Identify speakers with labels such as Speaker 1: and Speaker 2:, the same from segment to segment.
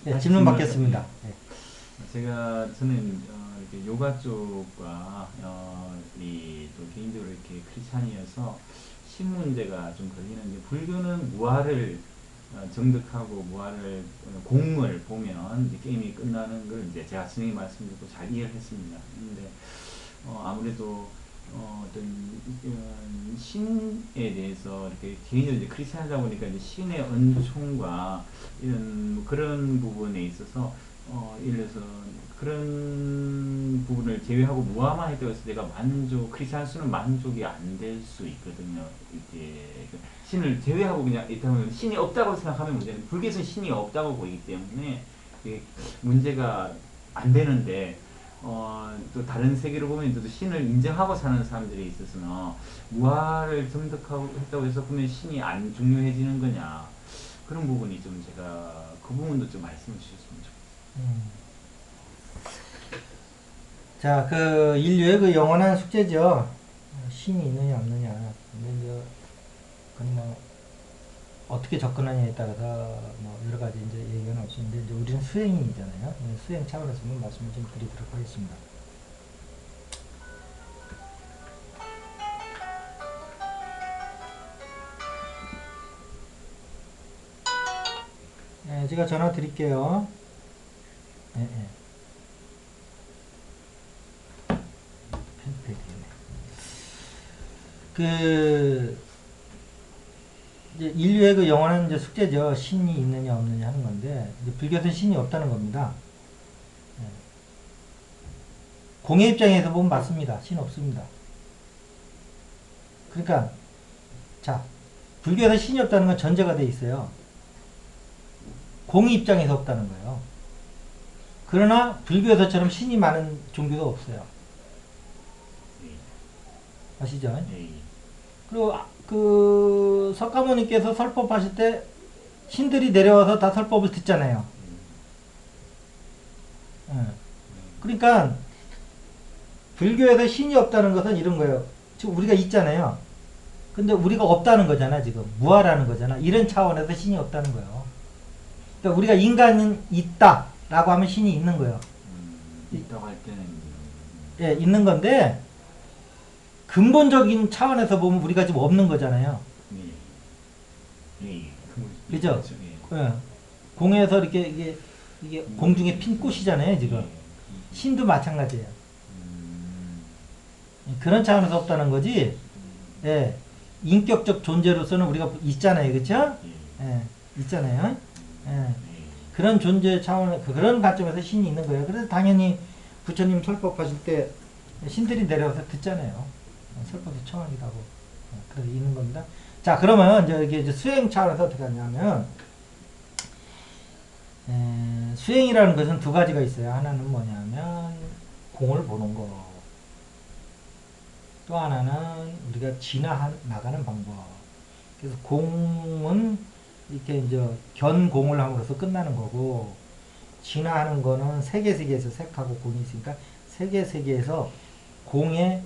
Speaker 1: 네, 질문 받겠습니다. 네.
Speaker 2: 저는 이렇게 요가 쪽과 또 개인적으로 이렇게 크리스찬이어서 신 문제가 좀 걸리는데 불교는 무아를 정득하고 무아를 공을 보면 이제 게임이 끝나는 걸 이제 제가 선생님 말씀 듣고 잘 이해를 했습니다. 근데 아무래도 어떤 신에 대해서 이렇게 개인적으로 이제 크리스찬이다 보니까 이제 신의 은총과 이런 그런 부분에 있어서 예를 들어서 그런 부분을 제외하고 무아만 했다고 해서 내가 크리스찬 수는 만족이 안 될 수 있거든요. 이게 신을 제외하고 그냥 있다면 신이 없다고 생각하면 문제는 불교에서는 신이 없다고 보이기 때문에 이게 문제가 안 되는데 또 다른 세계로 보면 또 신을 인정하고 사는 사람들이 있어서는 무아를 점득하고 했다고 해서 그러면 신이 안 중요해지는 거냐 그런 부분이 좀 제가 그 부분도 좀 말씀해 주셨으면 좋겠어요.
Speaker 1: 자, 그 인류의 그 영원한 숙제죠. 신이 있느냐 없느냐. 근데 이제 그건 뭐 어떻게 접근하냐에 따라서 뭐 여러 가지 이제 얘기가 나올 수 있는데 이제 우리는 수행인이잖아요. 수행 차원에서 한번 말씀을 좀 드리도록 하겠습니다. 네, 제가 전화 드릴게요. 네, 네. 그 이제 인류의 그 영원한 이제 숙제죠. 신이 있느냐 없느냐 하는 건데 이제 불교에서는 신이 없다는 겁니다. 네. 공의 입장에서 보면 맞습니다. 신 없습니다. 그러니까 자 불교에서 신이 없다는 건 전제가 돼 있어요. 공의 입장에서 없다는 거예요. 그러나 불교에서처럼 신이 많은 종교도 없어요. 아시죠? 그리고 그 석가모니께서 설법하실 때 신들이 내려와서 다 설법을 듣잖아요. 그러니까 불교에서 신이 없다는 것은 이런 거예요. 지금 우리가 있잖아요. 근데 우리가 없다는 거잖아. 지금 무아라는 거잖아. 이런 차원에서 신이 없다는 거예요. 그러니까 우리가 인간은 있다 라고 하면 신이 있는 거예요.
Speaker 2: 있다고 할 때는
Speaker 1: 예, 있는 건데 근본적인 차원에서 보면 우리가 지금 없는 거잖아요. 그죠? 예. 공에서 이게 공중에 핀 꽃이잖아요, 지금. 신도 마찬가지예요. 그런 차원에서 없다는 거지. 예. 인격적 존재로서는 우리가 있잖아요, 그렇죠? 예. 있잖아요. 예. 그런 존재 차원, 그런 관점에서 신이 있는 거예요. 그래서 당연히 부처님 설법하실 때 신들이 내려와서 듣잖아요. 설법이 청하기도 하고. 그래서 있는 겁니다. 자, 그러면 이제 수행 차원에서 어떻게 하냐면, 수행이라는 것은 두 가지가 있어요. 하나는 뭐냐면, 공을 보는 거. 또 하나는 우리가 지나가는 방법. 그래서 공은 이렇게 이제 견공을 함으로써 끝나는 거고, 진화하는 거는 세계에서 색하고 공이 있으니까 세계에서 공의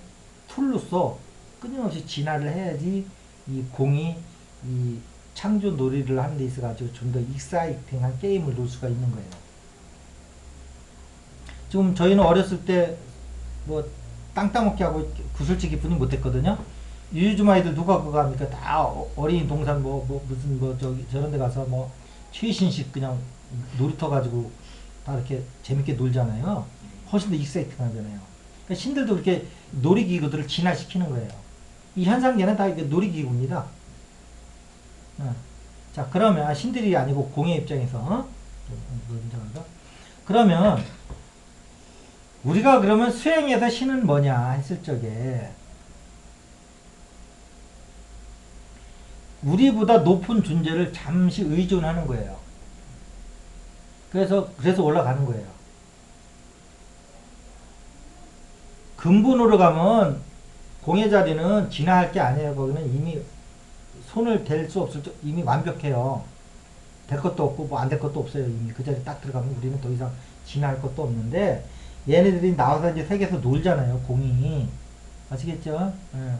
Speaker 1: 툴로서 끊임없이 진화를 해야지 이 공이 이 창조 놀이를 하는 데 있어가지고 좀 더 익사이팅한 게임을 놓을 수가 있는 거예요. 지금 저희는 어렸을 때 뭐 땅 따먹기 하고 구슬치기 뿐이 못했거든요. 요즘 아이들 누가 그거 합니까? 다 어린이 동산 무슨 저런 데 가서 뭐 최신식 그냥 놀이터 가지고 다 이렇게 재밌게 놀잖아요. 훨씬 더 익사이팅 하잖아요. 그러니까 신들도 그렇게 놀이기구들을 진화시키는 거예요. 이 현상계는 다 이게 놀이기구입니다. 자, 그러면 신들이 아니고 공의 입장에서 그러면 우리가 그러면 수행에서 신은 뭐냐 했을 적에 우리보다 높은 존재를 잠시 의존하는 거예요. 그래서 올라가는 거예요. 근본으로 가면 공의 자리는 진화할 게 아니에요. 거기는 이미 손을 댈 수 없을 때 이미 완벽해요. 될 것도 없고 뭐 안 될 것도 없어요. 이미 그 자리 딱 들어가면 우리는 더 이상 진화할 것도 없는데 얘네들이 나와서 이제 세계에서 놀잖아요. 공이. 아시겠죠? 예.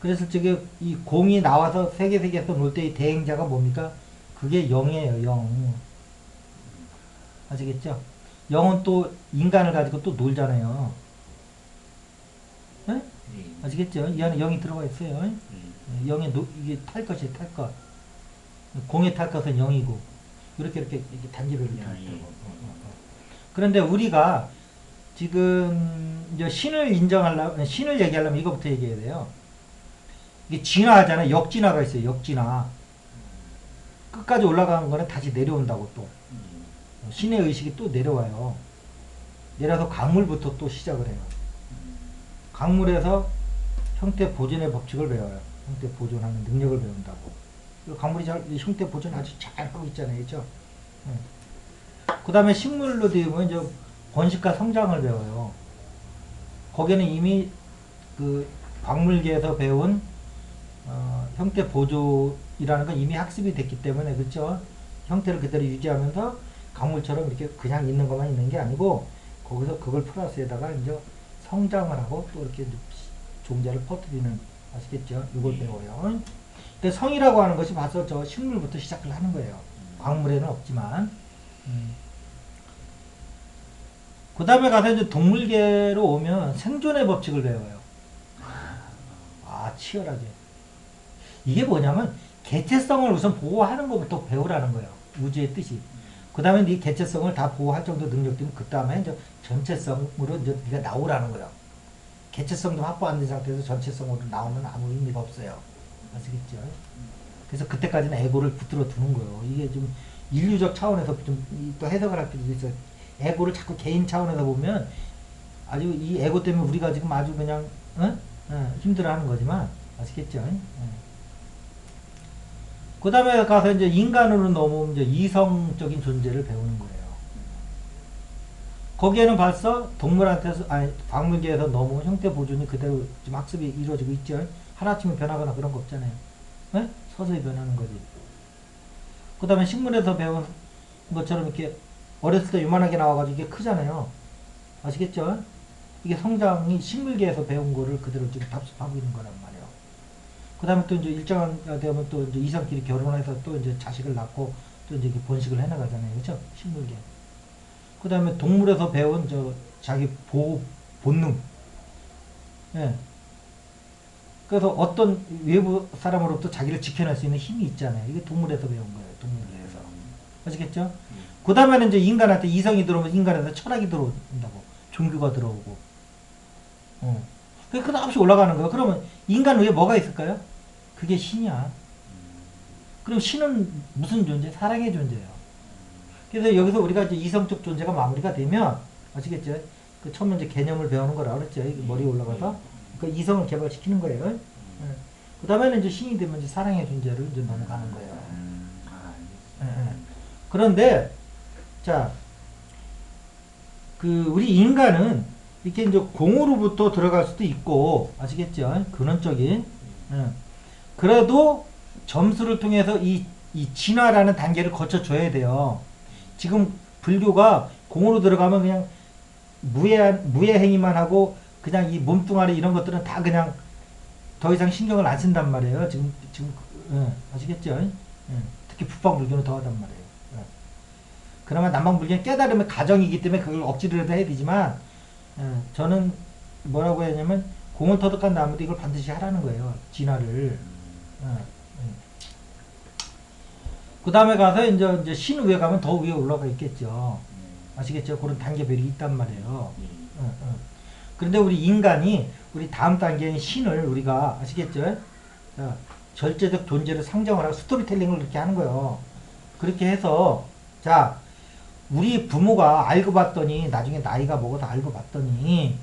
Speaker 1: 그래서 저기 이 공이 나와서 세계에서 놀 때 이 대행자가 뭡니까? 그게 영이에요. 영. 아시겠죠? 영은 또 인간을 가지고 또 놀잖아요. 예?
Speaker 2: 예.
Speaker 1: 아시겠죠? 이 안에 영이 들어가 있어요.
Speaker 2: 예.
Speaker 1: 영의 이게 탈 것이 탈 것. 공의 탈 것은 영이고 이렇게 단계별로 다
Speaker 2: 야, 예.
Speaker 1: 있다고. 그런데 우리가 지금 이제 신을 얘기하려면 이거부터 얘기해야 돼요. 이게 진화하잖아요. 역진화가 있어요. 역진화. 끝까지 올라가는 거는 다시 내려온다고 또. 신의 의식이 또 내려와요. 내려서 강물부터 또 시작을 해요. 강물에서 형태 보존의 법칙을 배워요. 형태 보존하는 능력을 배운다고. 강물이 형태 보존 아주 잘 하고 있잖아요. 그죠? 그 다음에 식물로 되면 이제 번식과 성장을 배워요. 거기는 이미 그 광물계에서 배운 형태 보존이라는 건 이미 학습이 됐기 때문에 그렇죠? 형태를 그대로 유지하면서 강물처럼 이렇게 그냥 있는 것만 있는 게 아니고 거기서 그걸 플러스에다가 이제 성장을 하고 또 이렇게 종자를 퍼뜨리는 아시겠죠? 이걸 배워요. 근데 성이라고 하는 것이 봐서 저 식물부터 시작을 하는 거예요. 광물에는 없지만. 그 다음에 가서 이제 동물계로 오면 생존의 법칙을 배워요. 아, 치열하게. 이게 뭐냐면 개체성을 우선 보호하는 것부터 배우라는 거예요. 우주의 뜻이. 그 다음에 네 개체성을 다 보호할 정도 능력되면 그 다음에 이제 전체성으로 이제 네가 나오라는 거예요. 개체성도 확보 안 된 상태에서 전체성으로 나오면 아무 의미가 없어요. 아시겠죠? 그래서 그때까지는 에고를 붙들어 두는 거예요. 이게 좀 인류적 차원에서 좀 또 해석을 할 필요도 있어요. 에고를 자꾸 개인 차원에서 보면 아주 이 에고 때문에 우리가 지금 아주 그냥 힘들어하는 거지만 아시겠죠? 그 다음에 가서 이제 인간으로 넘어오면 이제 이성적인 존재를 배우는 거예요. 거기에는 벌써 동물한테서, 아니, 광물계에서 넘어온 형태 보존이 그대로 지금 학습이 이루어지고 있죠. 하루아침에 변하거나 그런 거 없잖아요. 네? 서서히 변하는 거지. 그 다음에 식물에서 배운 것처럼 이렇게 어렸을 때 요만하게 나와가지고 이게 크잖아요. 아시겠죠? 이게 성장이 식물계에서 배운 거를 그대로 지금 답습하고 있는 거란 말이에요. 그 다음에 또 이제 일정한 되면 또 이제 이성끼리 결혼해서 또 이제 자식을 낳고 또 이제 번식을 해나가잖아요. 그죠? 식물계. 그 다음에 동물에서 배운 자기 보호 본능. 예. 그래서 어떤 외부 사람으로부터 자기를 지켜낼 수 있는 힘이 있잖아요. 이게 동물에서 배운 거예요. 동물에서. 아시겠죠? 그 다음에는 이제 인간한테 이성이 들어오면 인간한테 철학이 들어온다고. 종교가 들어오고. 그 끝없이 올라가는 거예요. 그러면 인간 위에 뭐가 있을까요? 그게 신이야. 그럼 신은 무슨 존재? 사랑의 존재예요. 그래서 여기서 우리가 이제 이성적 존재가 마무리가 되면 아시겠죠? 그 처음 이제 개념을 배우는 거라 그랬죠. 머리에 올라가서 그 이성을 개발시키는 거예요. 그 다음에는 이제 신이 되면 이제 사랑의 존재를 이제 넘어가는 거예요. 그런데 자, 그 우리 인간은 이렇게 이제 공으로부터 들어갈 수도 있고 아시겠죠? 근원적인. 그래도 점수를 통해서 이 진화라는 단계를 거쳐줘야 돼요. 지금 불교가 공으로 들어가면 그냥 무해 행위만 하고 그냥 이 몸뚱아리 이런 것들은 다 그냥 더 이상 신경을 안 쓴단 말이에요. 지금 아시겠죠? 특히 북방 불교는 더하단 말이에요. 그나마 남방 불교는 깨달음의 과정이기 때문에 그걸 억지로라도 해야 되지만 저는 뭐라고 했냐면 공을 터득한 다음에 이걸 반드시 하라는 거예요. 진화를. 그 다음에 가서 이제 신 위에 가면 더 위에 올라가 있겠죠. 아시겠죠? 그런 단계별이 있단 말이에요. 그런데 우리 인간이 우리 다음 단계인 신을 우리가 아시겠죠? 자, 절제적 존재를 상정을 하고 스토리텔링을 그렇게 하는 거예요. 그렇게 해서 자, 우리 부모가 알고 봤더니 나중에 나이가 먹어서 알고 봤더니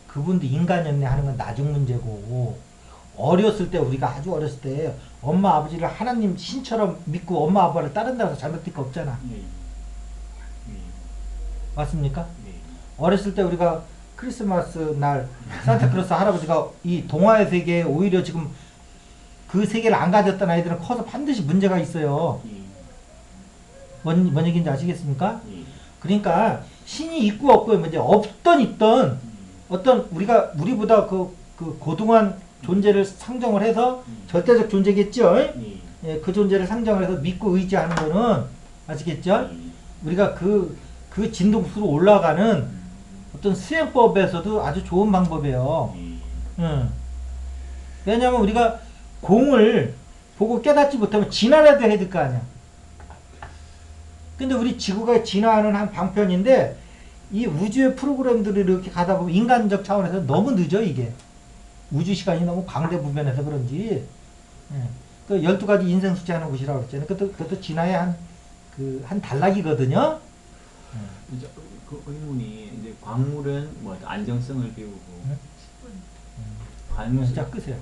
Speaker 1: 그분도 인간이었네 하는 건 나중 문제고 어렸을 때 우리가 아주 어렸을 때 엄마 아버지를 하나님 신처럼 믿고 엄마 아빠를 따른다고 해서 잘못될 거 없잖아. 맞습니까? 어렸을 때 우리가 크리스마스 날 산타크로스 할아버지가 이 동화의 세계에 오히려 지금 그 세계를 안 가졌던 아이들은 커서 반드시 문제가 있어요. 뭔 얘기인지 아시겠습니까? 그러니까 신이 있고 없고 이제 없던 있던 어떤 우리보다 그 고등한 존재를 상정을 해서 절대적 존재겠죠? 예, 그 존재를 상정을 해서 믿고 의지하는 거는 아시겠죠? 우리가 그 그 진동수로 올라가는
Speaker 2: 음.
Speaker 1: 어떤 수행법에서도 아주 좋은 방법이에요.
Speaker 2: 예.
Speaker 1: 응. 왜냐하면 우리가 공을 보고 깨닫지 못하면 진화라도 해야 될 거 아니야. 근데 우리 지구가 진화하는 한 방편인데 이 우주의 프로그램들이 이렇게 가다 보면 인간적 차원에서 너무 늦어 이게. 우주 시간이 너무 광대부변해서 그런지. 예. 그 12가지 인생 숙제하는 곳이라고 그랬잖아요. 그것도 진화의 한 단락이거든요.
Speaker 2: 이제 그 의문이 이제 광물은 뭐 안정성을 비우고
Speaker 1: 응?
Speaker 2: 관물
Speaker 1: 진짜 끄세요.